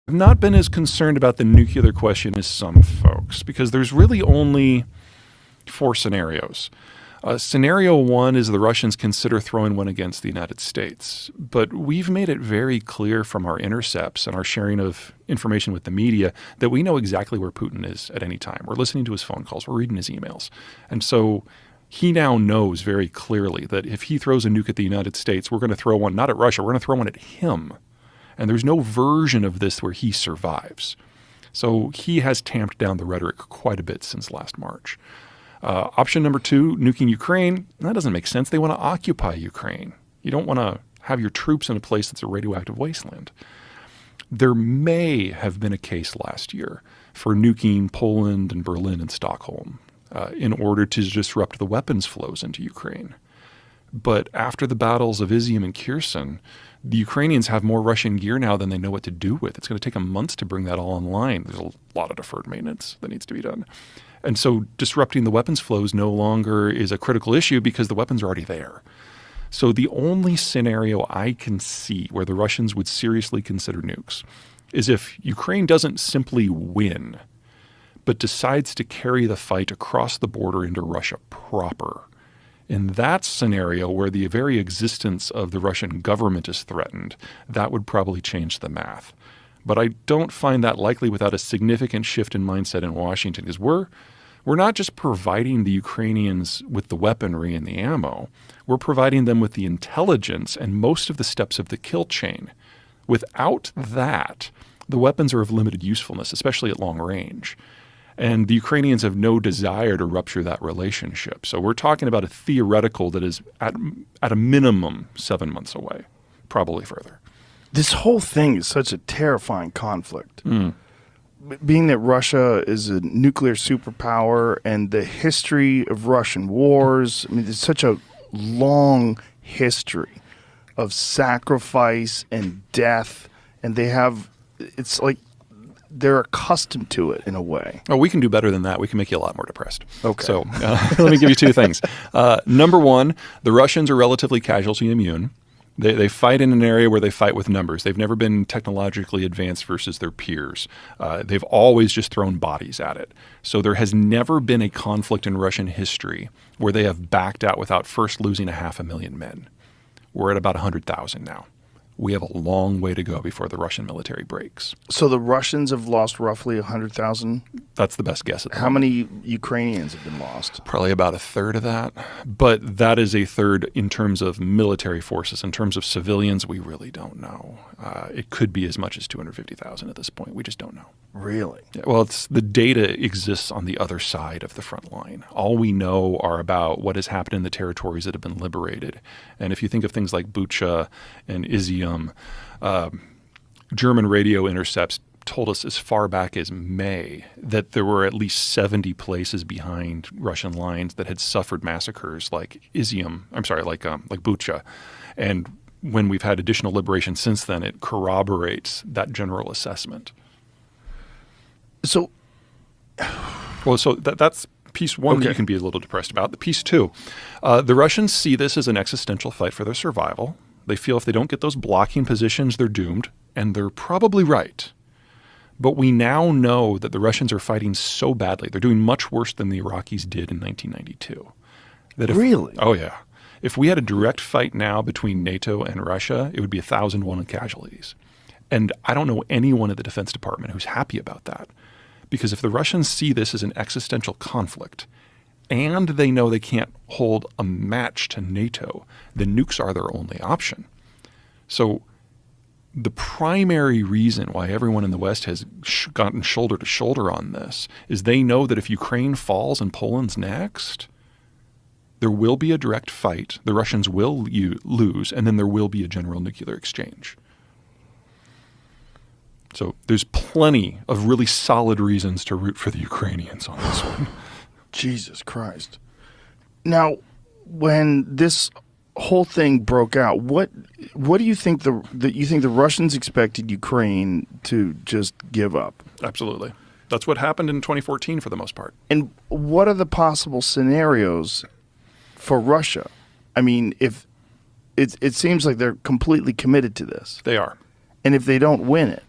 I've not been as concerned about the nuclear question as some folks, because there's really only 4 scenarios. Scenario 1 is the Russians consider throwing one against the United States. But we've made it very clear from our intercepts and our sharing of information with the media that we know exactly where Putin is at any time. We're listening to his phone calls. We're reading his emails. And so he now knows very clearly that if he throws a nuke at the United States, we're going to throw one not at Russia, we're going to throw one at him. And there's no version of this where he survives. So he has tamped down the rhetoric quite a bit since last March. Option number 2, nuking Ukraine. That doesn't make sense. They want to occupy Ukraine. You don't want to have your troops in a place that's a radioactive wasteland. There may have been a case last year for nuking Poland and Berlin and Stockholm in order to disrupt the weapons flows into Ukraine. But after the battles of IAM and Kirsten, the Ukrainians have more Russian gear now than they know what to do with. It's going to take them months to bring that all online. There's a lot of deferred maintenance that needs to be done. And so disrupting the weapons flows no longer is a critical issue because the weapons are already there. So the only scenario I can see where the Russians would seriously consider nukes is if Ukraine doesn't simply win, but decides to carry the fight across the border into Russia proper. In that scenario, where the very existence of the Russian government is threatened, that would probably change the math. But I don't find that likely without a significant shift in mindset in Washington, because we're not just providing the Ukrainians with the weaponry and the ammo. We're providing them with the intelligence and most of the steps of the kill chain. Without that, the weapons are of limited usefulness, especially at long range. And the Ukrainians have no desire to rupture that relationship. So we're talking about a theoretical that is at a minimum 7 months away, probably further. This whole thing is such a terrifying conflict. Being that Russia is a nuclear superpower and the history of Russian wars, I mean, there's such a long history of sacrifice and death, and it's like they're accustomed to it in a way. Oh, we can do better than that. We can make you a lot more depressed. Okay. So let me give you 2 things. Number 1, the Russians are relatively casualty immune. They fight in an area where they fight with numbers. They've never been technologically advanced versus their peers. They've always just thrown bodies at it. So there has never been a conflict in Russian history where they have backed out without first losing 500,000 men. We're at about 100,000 now. We have a long way to go before the Russian military breaks. So the Russians have lost roughly 100,000? That's the best guess at the How moment. many Ukrainians have been lost? Probably about a third of that. But that is a third in terms of military forces. In terms of civilians, we really don't know. It could be as much as 250,000 at this point. We just don't know. Really? Yeah, well, the data exists on the other side of the front line. All we know are about what has happened in the territories that have been liberated. And if you think of things like Bucha and Izium, German radio intercepts told us as far back as May that there were at least 70 places behind Russian lines that had suffered massacres like Bucha. And when we've had additional liberation since then, it corroborates that general assessment. So, that's piece 1 that you can be a little depressed about. The piece 2, the Russians see this as an existential fight for their survival. They feel if they don't get those blocking positions, they're doomed, and they're probably right. But we now know that the Russians are fighting so badly. They're doing much worse than the Iraqis did in 1992. Really? Oh, yeah. If we had a direct fight now between NATO and Russia, it would be 1,001 casualties. And I don't know anyone at the Defense Department who's happy about that. Because if the Russians see this as an existential conflict, and they know they can't hold a match to NATO, then nukes are their only option. So the primary reason why everyone in the West has gotten shoulder to shoulder on this is they know that if Ukraine falls and Poland's next, there will be a direct fight, the Russians will lose, and then there will be a general nuclear exchange. So there's plenty of really solid reasons to root for the Ukrainians on this one. Jesus Christ. Now, when this whole thing broke out, what do you think the Russians expected Ukraine to just give up? Absolutely. That's what happened in 2014 for the most part. And what are the possible scenarios for Russia? I mean, if it seems like they're completely committed to this. They are. And if they don't win it,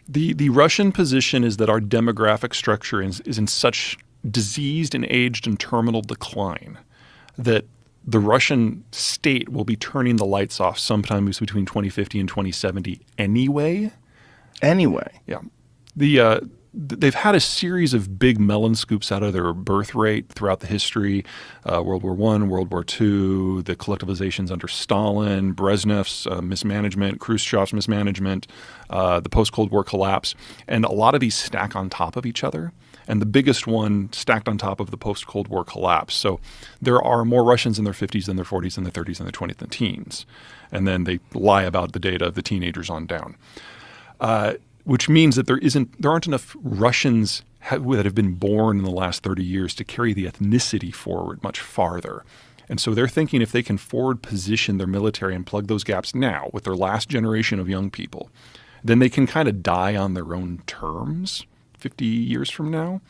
The Russian position is that our demographic structure is in such diseased and aged and terminal decline that the Russian state will be turning the lights off sometimes between 2050 and 2070 anyway. Anyway. Yeah. They've had a series of big melon scoops out of their birth rate throughout the history. World War I, World War II, the collectivizations under Stalin, Brezhnev's mismanagement, Khrushchev's mismanagement, the post-Cold War collapse. And a lot of these stack on top of each other. And the biggest one stacked on top of the post-Cold War collapse. So there are more Russians in their 50s than their 40s and their 30s and their 20s and teens. And then they lie about the data of the teenagers on down. Which means that there aren't enough Russians that have been born in the last 30 years to carry the ethnicity forward much farther. And so they're thinking if they can forward position their military and plug those gaps now with their last generation of young people, then they can kind of die on their own terms 50 years from now.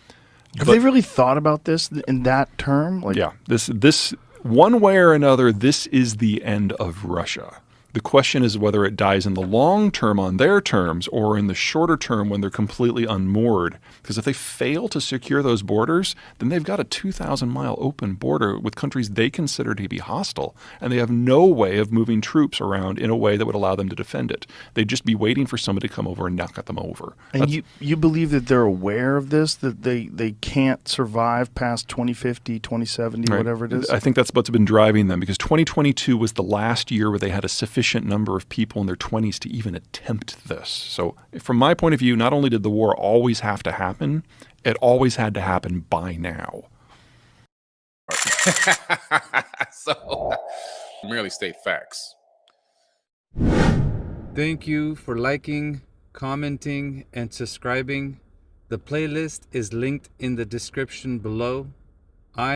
Have they really thought about this in that term? Yeah, this one way or another, this is the end of Russia. The question is whether it dies in the long term on their terms or in the shorter term when they're completely unmoored. Because if they fail to secure those borders, then they've got a 2,000-mile open border with countries they consider to be hostile. And they have no way of moving troops around in a way that would allow them to defend it. They'd just be waiting for somebody to come over and knock them over. And you believe that they're aware of this, that they can't survive past 2050, 2070, right, whatever it is? I think that's what's been driving them, because 2022 was the last year where they had a sufficient number of people in their 20s to even attempt this. So from my point of view, not only did the war always have to happen, it always had to happen by now. So merely state facts. Thank you for liking, commenting, and subscribing. The playlist is linked in the description below.